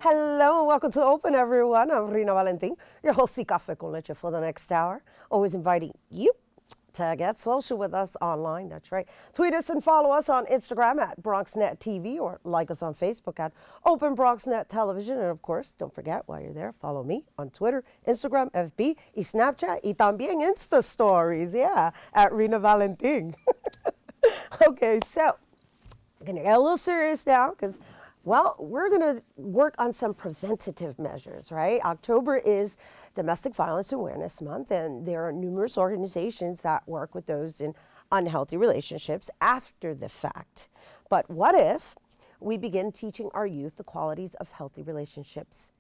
Hello and welcome to Open, everyone. I'm Rina Valentin, your host, Café con Leche, for the next hour. Always inviting you to get social with us online. That's right. Tweet us and follow us on Instagram at BronxNet TV or like us on Facebook at Open BronxNet Television. And of course, don't forget, while you're there, follow me on Twitter, Instagram, FB, y Snapchat, y también Insta Stories, at Rina Valentin. Okay, so I'm going to get a little serious now because, well, we're going to work on some preventative measures, right? October is Domestic Violence Awareness Month, and there are numerous organizations that work with those in unhealthy relationships after the fact. But what if we begin teaching our youth the qualities of healthy relationships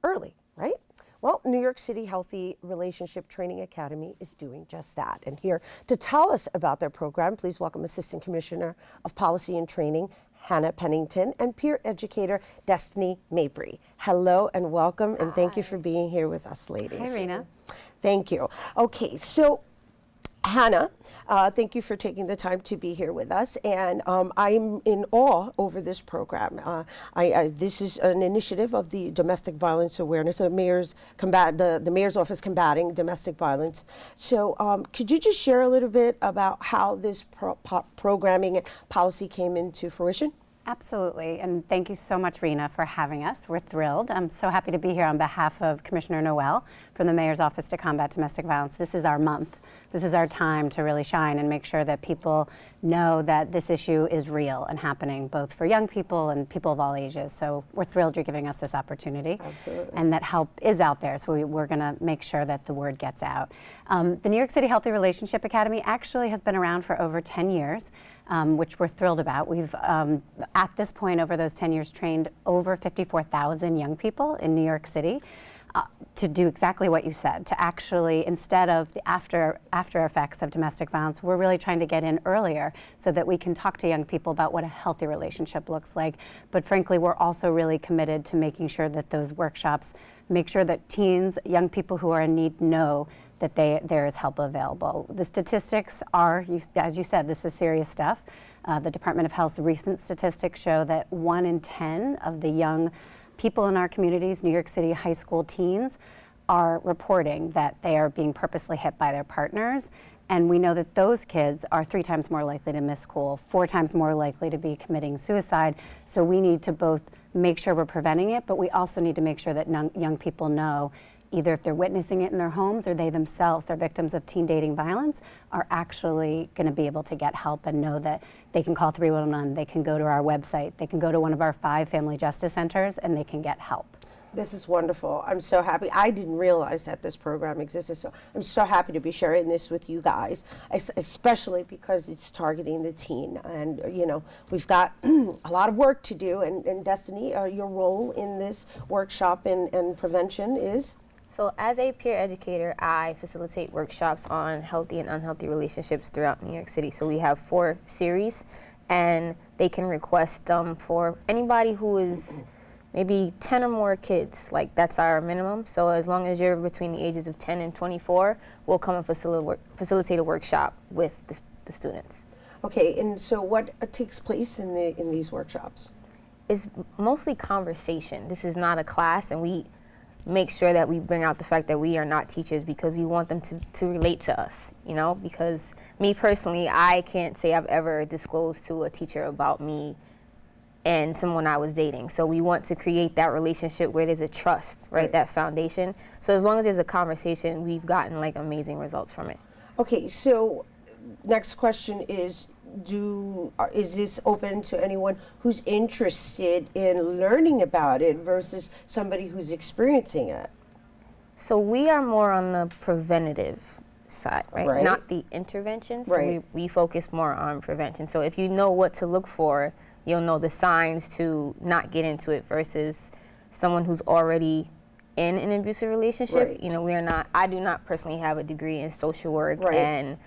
early, right? Well, New York City Healthy Relationship Training Academy is doing just that. And here to tell us about their program, please welcome Assistant Commissioner of Policy and Training, Hannah Pennington, and peer educator, Destiny Mabry. Hello and welcome, and thank you for being here with us, ladies. Hi, Rena. Thank you. Okay, so Hannah, thank you for taking the time to be here with us, and I'm in awe over this program. This is an initiative of the Domestic Violence Awareness, the Mayor's Office Combating Domestic Violence. So could you just share a little bit about how this programming and policy came into fruition? Absolutely, and thank you so much, Rena, for having us. We're thrilled. I'm so happy to be here on behalf of Commissioner Noel from the Mayor's Office to Combat Domestic Violence. This is our month. This is our time to really shine and make sure that people know that this issue is real and happening, both for young people and people of all ages. So we're thrilled you're giving us this opportunity. Absolutely. And that help is out there, so we're going to make sure that the word gets out. The New York City Healthy Relationship Academy actually has been around for over 10 years, which we're thrilled about. We've, at this point, over those 10 years, trained over 54,000 young people in New York City. To do exactly what you said, to actually, instead of the after effects of domestic violence, we're really trying to get in earlier so that we can talk to young people about what a healthy relationship looks like. But frankly, we're also really committed to making sure that those workshops make sure that teens, young people who are in need know that there is help available. The statistics are, as you said, this is serious stuff. The Department of Health's recent statistics show that 1 in 10 of the young people in our communities, New York City high school teens, are reporting that they are being purposely hit by their partners. And we know that those kids are 3 times more likely to miss school, 4 times more likely to be committing suicide. So we need to both make sure we're preventing it, but we also need to make sure that young people know, either if they're witnessing it in their homes or they themselves are victims of teen dating violence, are actually going to be able to get help and know that they can call 311, they can go to our website, they can go to one of our 5 family justice centers, and they can get help. This is wonderful. I'm so happy. I didn't realize that this program existed, so I'm so happy to be sharing this with you guys, especially because it's targeting the teen. And, you know, we've got a lot of work to do. And Destiny, your role in this workshop and prevention is? So as a peer educator, I facilitate workshops on healthy and unhealthy relationships throughout New York City. So we have 4 series, and they can request them for anybody who is maybe 10 or more kids. Like, that's our minimum. So as long as you're between the ages of 10 and 24, we'll come and facilitate a workshop with the students. Okay, and so what takes place in these workshops? It's mostly conversation. This is not a class, and we make sure that we bring out the fact that we are not teachers because we want them to relate to us, you know, because me personally, I can't say I've ever disclosed to a teacher about me and someone I was dating. So we want to create that relationship where there's a trust, right, that foundation. So as long as there's a conversation, we've gotten like amazing results from it. Okay, so next question is, is this open to anyone who's interested in learning about it versus somebody who's experiencing it? So we are more on the preventative side, right? Not the intervention. So we focus more on prevention. So if you know what to look for, you'll know the signs to not get into it versus someone who's already in an abusive relationship. You know, I do not personally have a degree in social work and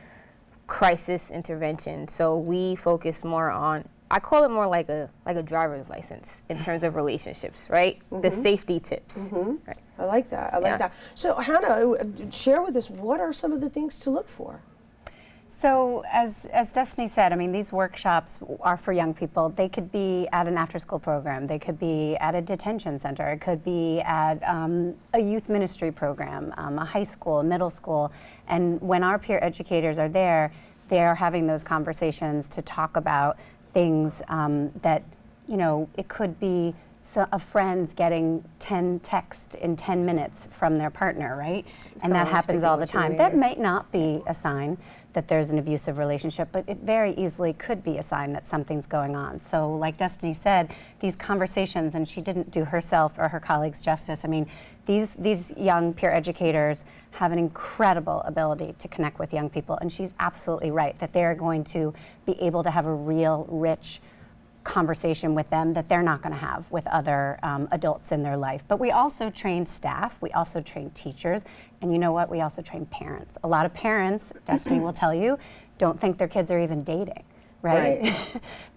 crisis intervention. So we focus more on, I call it more like a driver's license in terms of relationships, right? The safety tips. Right. I like that. I like that. So Hannah, share with us, what are some of the things to look for? So as Destiny said, I mean, these workshops are for young people. They could be at an after-school program. They could be at a detention center. It could be at a youth ministry program, a high school, a middle school. And when our peer educators are there, they're having those conversations to talk about things that, you know, it could be a friend's getting 10 texts in 10 minutes from their partner, right? And that happens all the time. That might not be a sign that there's an abusive relationship, but it very easily could be a sign that something's going on. So like Destiny said, these conversations, and she didn't do herself or her colleagues justice. I mean, these young peer educators have an incredible ability to connect with young people, and she's absolutely right that they're going to be able to have a real, rich conversation with them that they're not going to have with other adults in their life. But we also train staff, we also train teachers, and you know what, we also train parents. A lot of parents, Destiny will tell you, don't think their kids are even dating, right?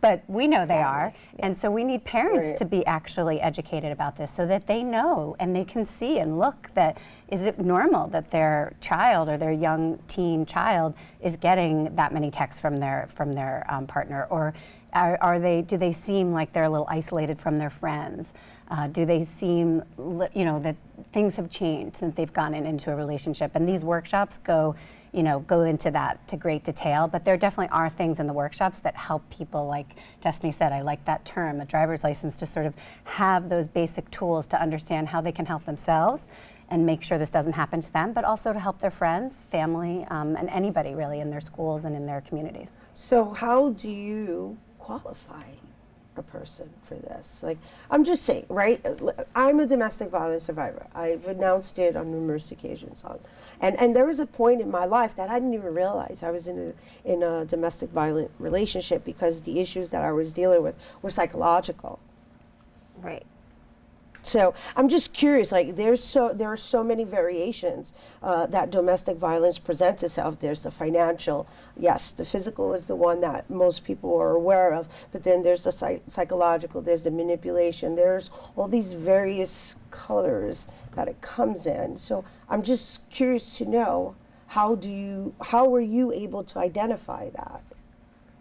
But we know they are, and so we need parents to be actually educated about this so that they know and they can see and look that, is it normal that their child or their young teen child is getting that many texts from their partner, or do they seem like they're a little isolated from their friends? Do they seem, you know, that things have changed since they've gone into a relationship? And these workshops go into that to great detail, but there definitely are things in the workshops that help people, like Destiny said, I like that term, a driver's license, to sort of have those basic tools to understand how they can help themselves and make sure this doesn't happen to them, but also to help their friends, family, and anybody really in their schools and in their communities. So how do you qualify a person for this? Like, I'm just saying, right? I'm a domestic violence survivor. I've announced it on numerous occasions and there was a point in my life that I didn't even realize I was in a domestic violent relationship, because the issues that I was dealing with were psychological. Right. So I'm just curious, like there are so many variations that domestic violence presents itself. There's the financial, yes, the physical is the one that most people are aware of, but then there's the psychological, there's the manipulation, there's all these various colors that it comes in. So I'm just curious to know, how were you able to identify that?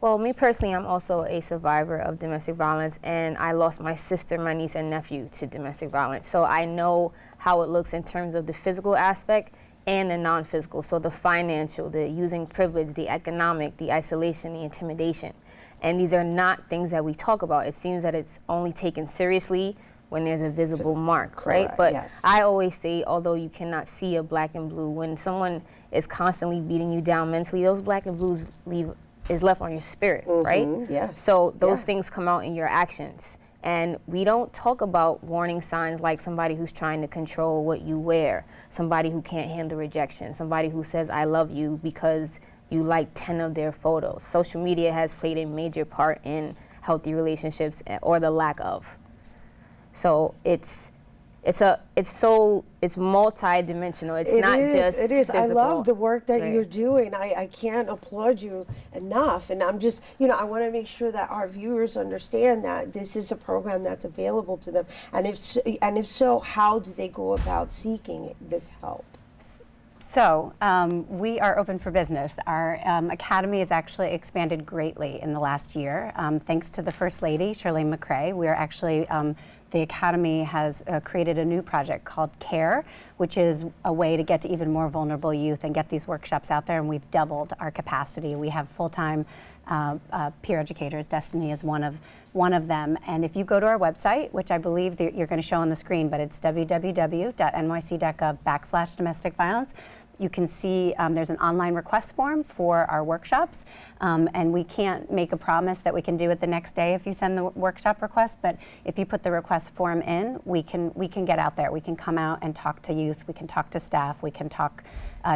Well, me personally, I'm also a survivor of domestic violence, and I lost my sister, my niece, and nephew to domestic violence. So I know how it looks in terms of the physical aspect and the non-physical. So the financial, the using privilege, the economic, the isolation, the intimidation. And these are not things that we talk about. It seems that it's only taken seriously when there's a visible mark, right? But yes. I always say, although you cannot see a black and blue, when someone is constantly beating you down mentally, those black and blues is left on your spirit, right? Yes. So those things come out in your actions. And we don't talk about warning signs like somebody who's trying to control what you wear, somebody who can't handle rejection, somebody who says, I love you because you like 10 of their photos. Social media has played a major part in healthy relationships, or the lack of. So it's multi-dimensional. It's not just physical. I love the work that you're doing. I can't applaud you enough. And I'm just, I want to make sure that our viewers understand that this is a program that's available to them. And if so, how do they go about seeking this help? So we are open for business. Our academy has actually expanded greatly in the last year. Thanks to the First Lady, Shirley McCrae, we are actually the Academy has created a new project called CARE, which is a way to get to even more vulnerable youth and get these workshops out there, and we've doubled our capacity. We have full-time peer educators. Destiny is one of them. And if you go to our website, which I believe that you're going to show on the screen, but it's www.nyc.gov/domestic violence, you can see there's an online request form for our workshops, and we can't make a promise that we can do it the next day if you send the workshop request, but if you put the request form in, we can get out there. We can come out and talk to youth, we can talk to staff, we can talk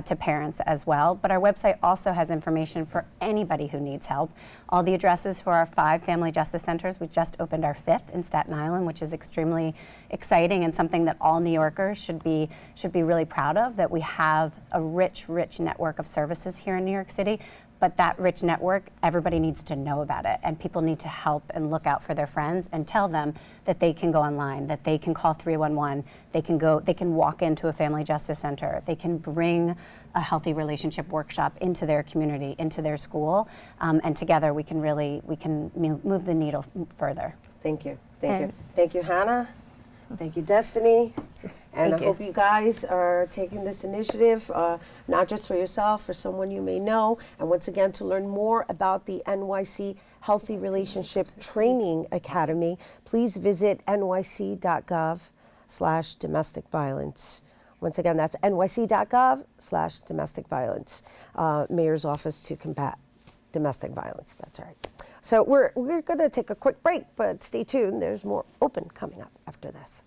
to parents as well. But our website also has information for anybody who needs help. All the addresses for our 5 family justice centers. We just opened our 5th in Staten Island, which is extremely exciting and something that all New Yorkers should be really proud of, that we have a rich network of services here in New York City. but that rich network, everybody needs to know about it, and people need to help and look out for their friends and tell them that they can go online, that they can call 311, they can walk into a family justice center, they can bring a healthy relationship workshop into their community, into their school, and together we can move the needle further. Thank you, thank you, Hannah. Thank you, Destiny. And I hope you guys are taking this initiative, not just for yourself, for someone you may know. And once again, to learn more about the NYC Healthy Relationship Training Academy, please visit nyc.gov/domestic violence. Once again, that's nyc.gov/domestic violence. Mayor's Office to Combat Domestic Violence, that's right. So we're going to take a quick break, but stay tuned. There's more Open coming up after this.